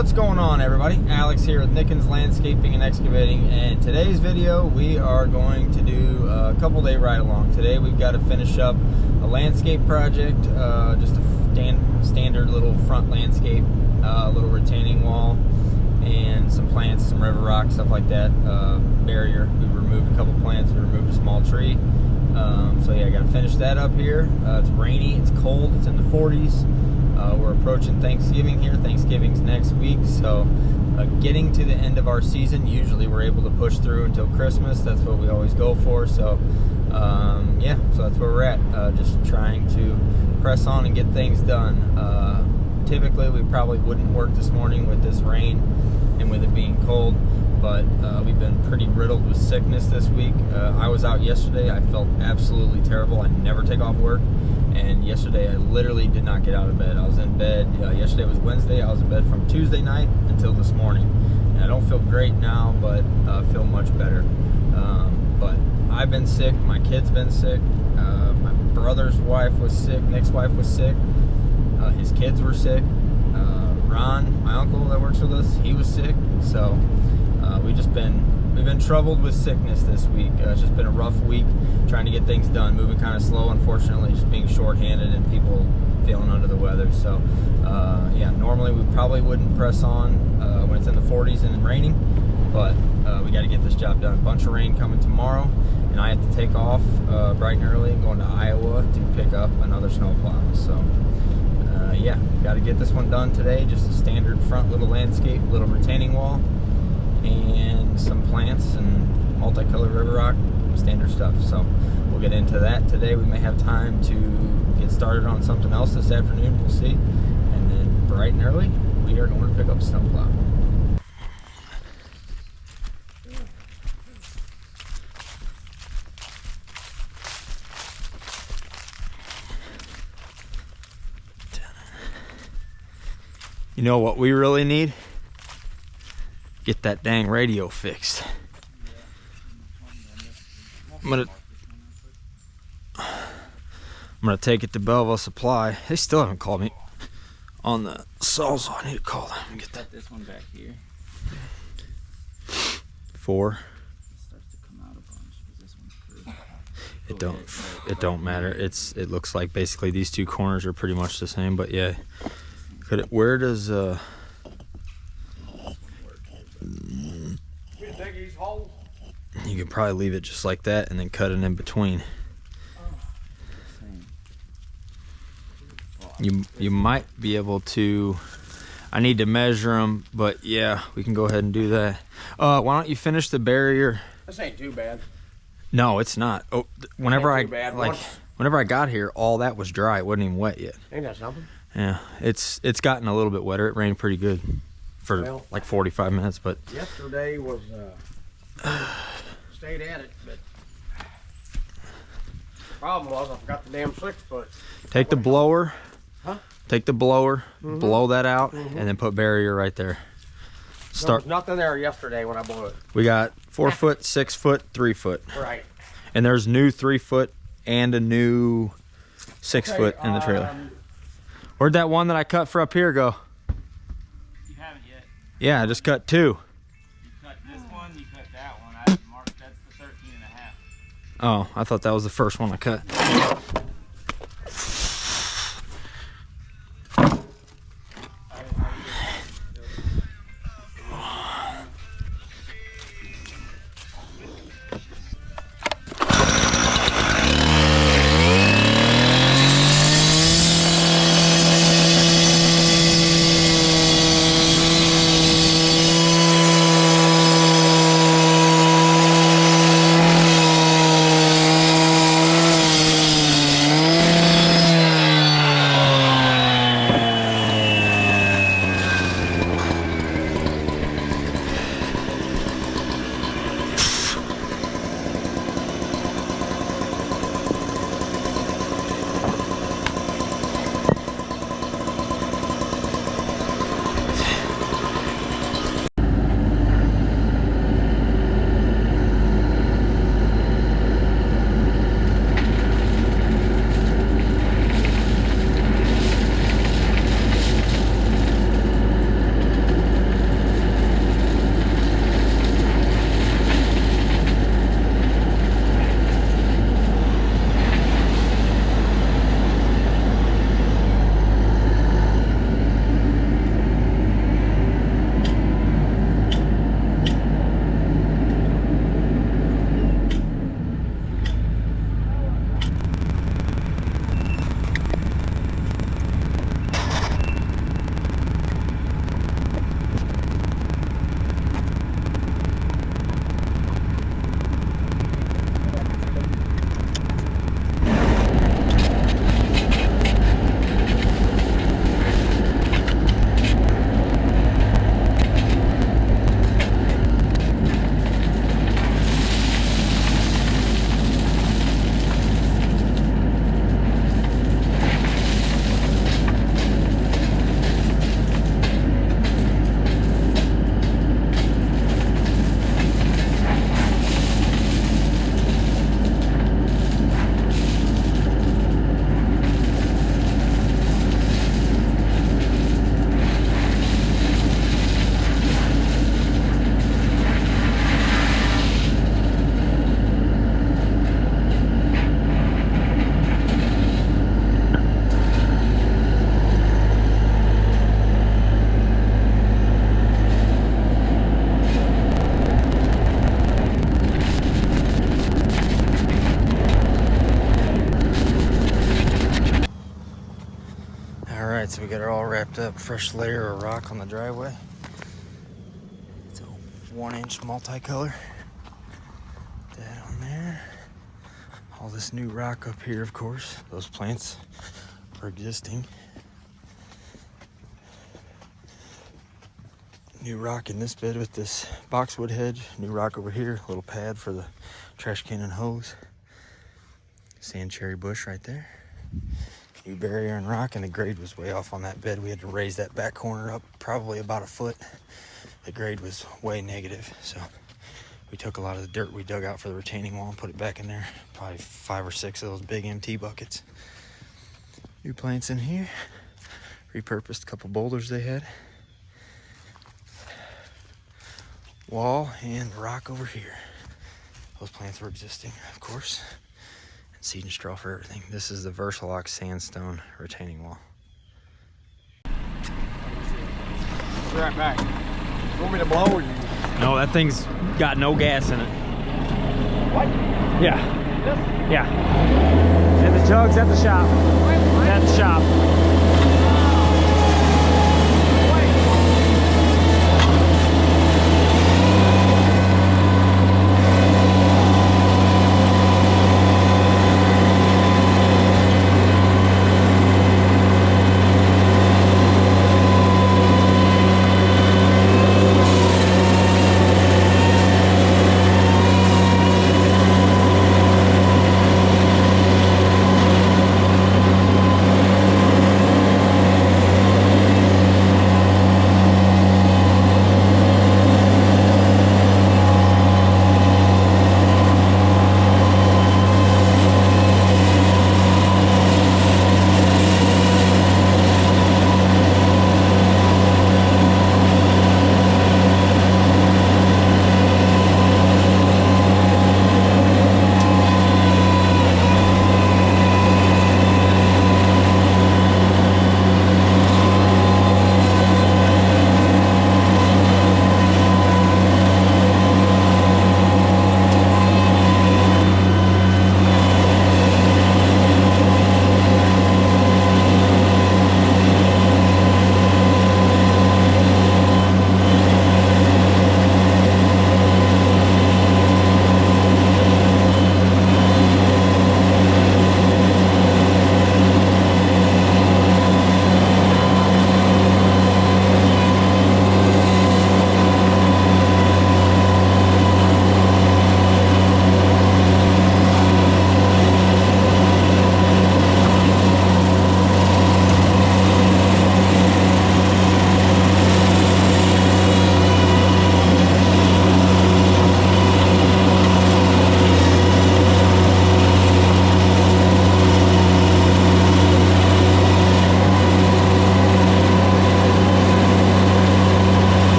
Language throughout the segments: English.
What's going on, everybody? Alex here with Nickens Landscaping and Excavating, and today's video we are going to do a couple day ride along. Today we've got to finish up a landscape project, just a standard little front landscape, a little retaining wall and some plants, some river rock, stuff like that, barrier. We removed a couple plants, we removed a small tree. So yeah, I got to finish that up here. It's rainy, it's cold, it's in the 40s. We're approaching Thanksgiving here. Thanksgiving's next week, so getting to the end of our season, usually we're able to push through until Christmas. That's what we always go for. So yeah, so that's where we're at, just trying to press on and get things done. Typically we probably wouldn't work this morning with this rain and with it being cold, but we've been pretty riddled with sickness this week. I was out yesterday. I felt absolutely terrible. I never take off work, and yesterday I literally did not get out of bed. I was in bed, yesterday was Wednesday, I was in bed from Tuesday night until this morning. And I don't feel great now, but feel much better. But I've been sick, my kid's been sick, my brother's wife was sick, Nick's wife was sick, his kids were sick. Ron, my uncle that works with us, he was sick. So we've been troubled with sickness this week. It's just been a rough week trying to get things done, moving kind of slow, unfortunately, just being short-handed and people feeling under the weather. So yeah, normally we probably wouldn't press on when it's in the 40s and raining, but we got to get this job done. A bunch of rain coming tomorrow, and I have to take off bright and early and going to Iowa to pick up another snowplow. So yeah, got to get this one done today. Just a standard front little landscape, little retaining wall, and some plants and multicolored river rock, standard stuff. So we'll get into that today. We may have time to get started on something else this afternoon, we'll see. And then bright and early, we are going to pick up a snowplow. You know what we really need? Get that dang radio fixed. I'm gonna take it to Belleville Supply. They still haven't called me on the sawzall. I need to call them and get that. Put this one back here. 4. It starts to come out a bunch because this one's curved. It don't matter. It looks like basically these two corners are pretty much the same, but yeah. Where does you could probably leave it just like that and then cut it in between. You might be able to. I need to measure them, but yeah, we can go ahead and do that. Why don't you finish the barrier? This ain't too bad. No, it's not. Oh, whenever I got here, all that was dry. It wasn't even wet yet. Ain't that something? Yeah, it's gotten a little bit wetter. It rained pretty good for like 45 minutes, but yesterday was stayed at it, but problem was I forgot the damn 6-foot. Take the blower. Huh? Take the blower, blow that out, and then put barrier right there. Start. There was nothing there yesterday when I blew it. We got 4 foot, 6 foot, 3 foot. Right. And there's new 3 foot and a new 6 foot in the trailer. Where'd that one that I cut for up here go? You haven't yet. Yeah, I just cut 2. You cut this one, you cut that one. I marked that's the 13.5. Oh, I thought that was the first one I cut. wrapped up fresh layer of rock on the driveway. It's a 1-inch multicolor. That on there. All this new rock up here, of course. Those plants are existing. New rock in this bed with this boxwood hedge. New rock over here, a little pad for the trash can and hose. Sand cherry bush right there. New barrier and rock, and the grade was way off on that bed. We had to raise that back corner up probably about a foot. The grade was way negative, so we took a lot of the dirt we dug out for the retaining wall and put it back in there. Probably 5 or 6 of those big MT buckets. New plants in here. Repurposed a couple boulders they had. Wall and rock over here. Those plants were existing, of course. And seed and straw for everything. This is the Versalox sandstone retaining wall. Be right back. You want me to blow or you? No, that thing's got no gas in it. What? Yeah, This? yeah. And the jug's at the shop. At the shop.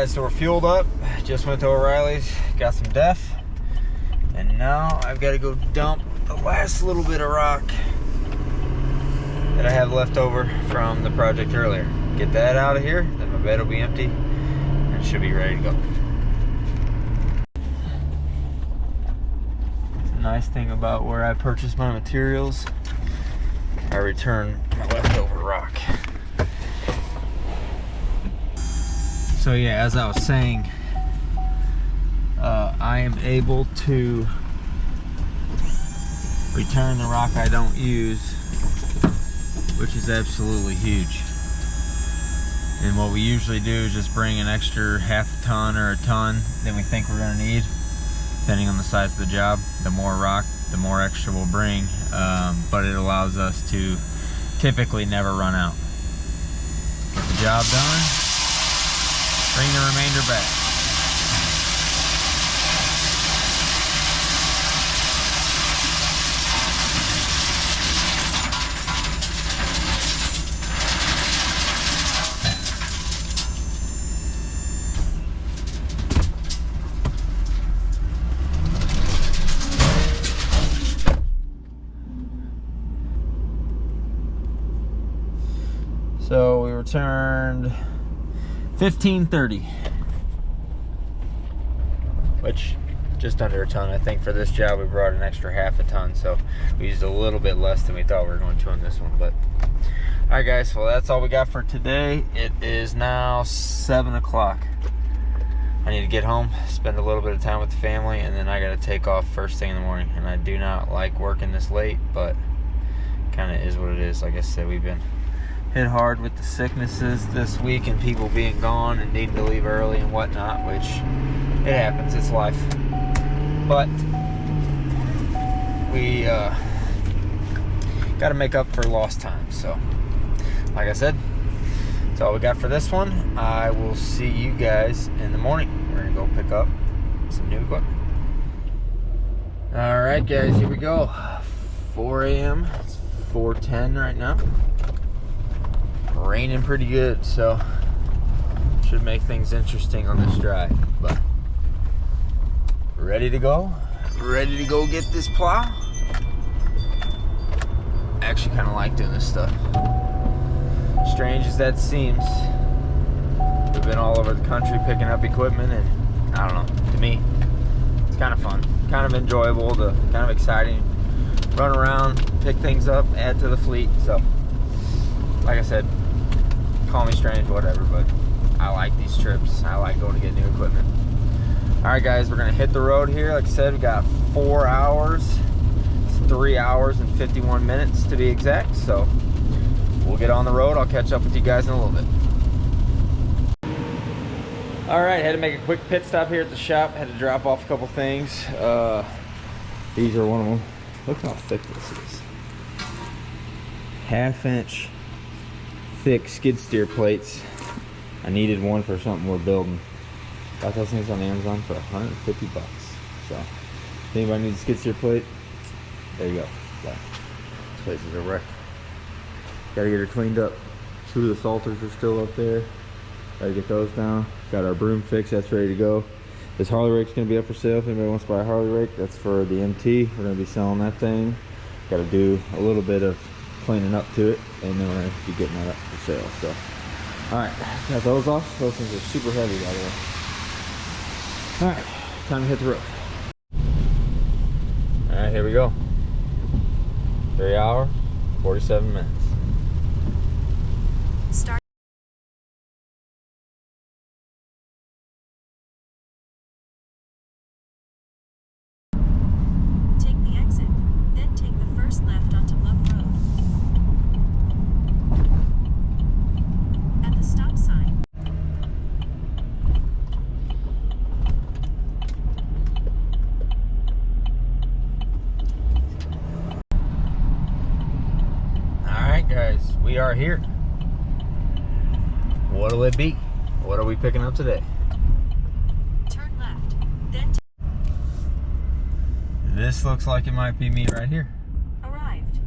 guys, so we're fueled up. Just went to O'Reilly's, got some def, and now I've got to go dump the last little bit of rock that I have left over from the project earlier. Get that out of here, then my bed will be empty and should be ready to go. The nice thing about where I purchase my materials, I return my leftover rock. So yeah, as I was saying, I am able to return the rock I don't use, which is absolutely huge. And what we usually do is just bring an extra half a ton or a ton than we think we're gonna need, depending on the size of the job. The more rock, the more extra we'll bring, but it allows us to typically never run out. Get the job done, bring the remainder back. So we returned 1530, which just under a ton. I think for this job we brought an extra half a ton, so we used a little bit less than we thought we were going to on this one. But all right guys, well that's all we got for today. It is now 7 o'clock. I need to get home, spend a little bit of time with the family, and then I got to take off first thing in the morning. And I do not like working this late, but kind of is what it is. Like I said, we've been hit hard with the sicknesses this week and people being gone and needing to leave early and whatnot, which it happens, it's life. But we got to make up for lost time. So like I said, that's all we got for this one. I will see you guys in the morning. We're gonna go pick up some new equipment. All right guys, here we go. 4 a.m. It's 4:10 right now. Raining pretty good, so should make things interesting on this drive. But ready to go get this plow. I actually kind of like doing this stuff, strange as that seems. We've been all over the country picking up equipment, and I don't know, to me it's kind of fun, kind of enjoyable, kind of exciting. Run around, pick things up, add to the fleet. So like I said, call me strange, whatever, but I like these trips. I like going to get new equipment. All right guys, we're gonna hit the road here. Like I said, we got 4 hours. It's 3 hours and 51 minutes to be exact. So we'll get on the road. I'll catch up with you guys in a little bit. All right, had to make a quick pit stop here at the shop. Had to drop off a couple things. These are one of them. Look how thick this is. 1/2 inch thick skid steer plates. I needed one for something we're building. Got those things on Amazon for 150 bucks. So if anybody needs a skid steer plate, there you go. But this place is a wreck. Gotta get her cleaned up. 2 of the salters are still up there. Gotta get those down. Got our broom fixed, that's ready to go. This Harley rake's gonna be up for sale. If anybody wants to buy a Harley rake, that's for the MT. We're gonna be selling that thing. Gotta do a little bit of cleaning up to it, and then we're gonna be getting that up for sale. So all right, got those off. Those things are super heavy, by the way. All right, time to hit the road. All right, here we go. 3 hour, 47 minutes. Start. Take the exit, then take the first left onto Bluff Road. At the stop sign. Alright guys, we are here. What'll it be? What are we picking up today? Turn left, then This looks like it might be me right here. arrived.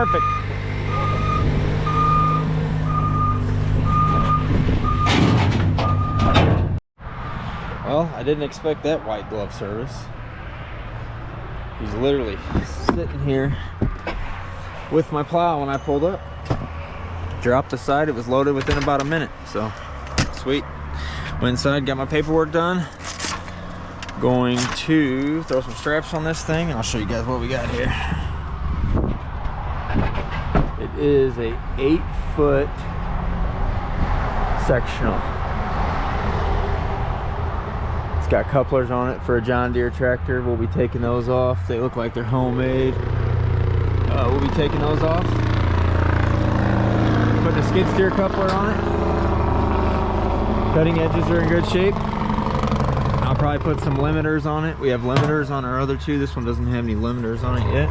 Perfect. Well, I didn't expect that white glove service. He's literally sitting here with my plow when I pulled up. Dropped aside, it was loaded within about a minute, so sweet. Went inside, got my paperwork done. Going to throw some straps on this thing and I'll show you guys what we got here. It is a 8-foot sectional. It's got couplers on it for a John Deere tractor. We'll be taking those off. They look like they're homemade. We'll be taking those off. Putting a skid steer coupler on it. Cutting edges are in good shape. I'll probably put some limiters on it. We have limiters on our other two. This one doesn't have any limiters on it yet.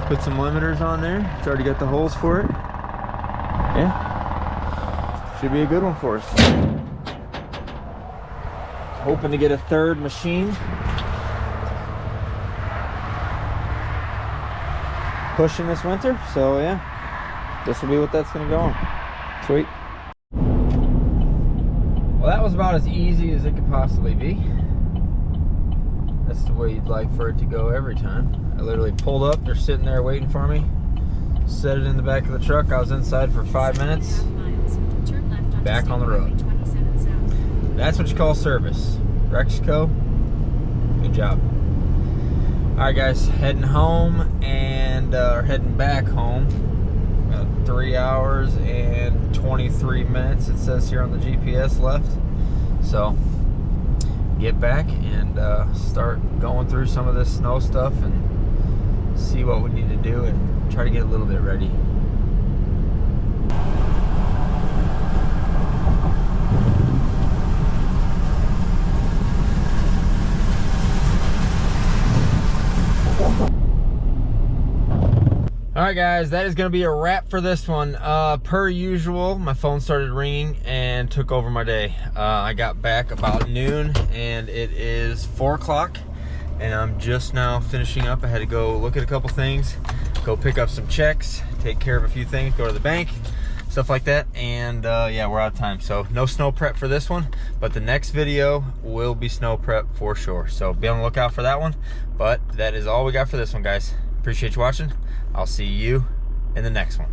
Put some limiters on there. It's already got the holes for it. Yeah. Should be a good one for us. Hoping to get a third machine. Pushing this winter. So yeah, this will be what that's gonna go on. Sweet. Well, that was about as easy as it could possibly be. That's the way you'd like for it to go every time. I literally pulled up, they're sitting there waiting for me. Set it in the back of the truck. I was inside for 5 minutes. Back on the road. That's what you call service. Rexco, good job. Alright guys, heading home and heading back home. About 3 hours and 23 minutes it says here on the GPS left. So get back and start going through some of this snow stuff and see what we need to do and try to get a little bit ready. Alright guys, that is going to be a wrap for this one. Per usual, my phone started ringing and took over my day. I got back about noon and it is 4 o'clock and I'm just now finishing up. I had to go look at a couple things, go pick up some checks, take care of a few things, go to the bank, stuff like that, and yeah, we're out of time. So no snow prep for this one, but the next video will be snow prep for sure. So be on the lookout for that one. But that is all we got for this one, guys. Appreciate you watching. I'll see you in the next one.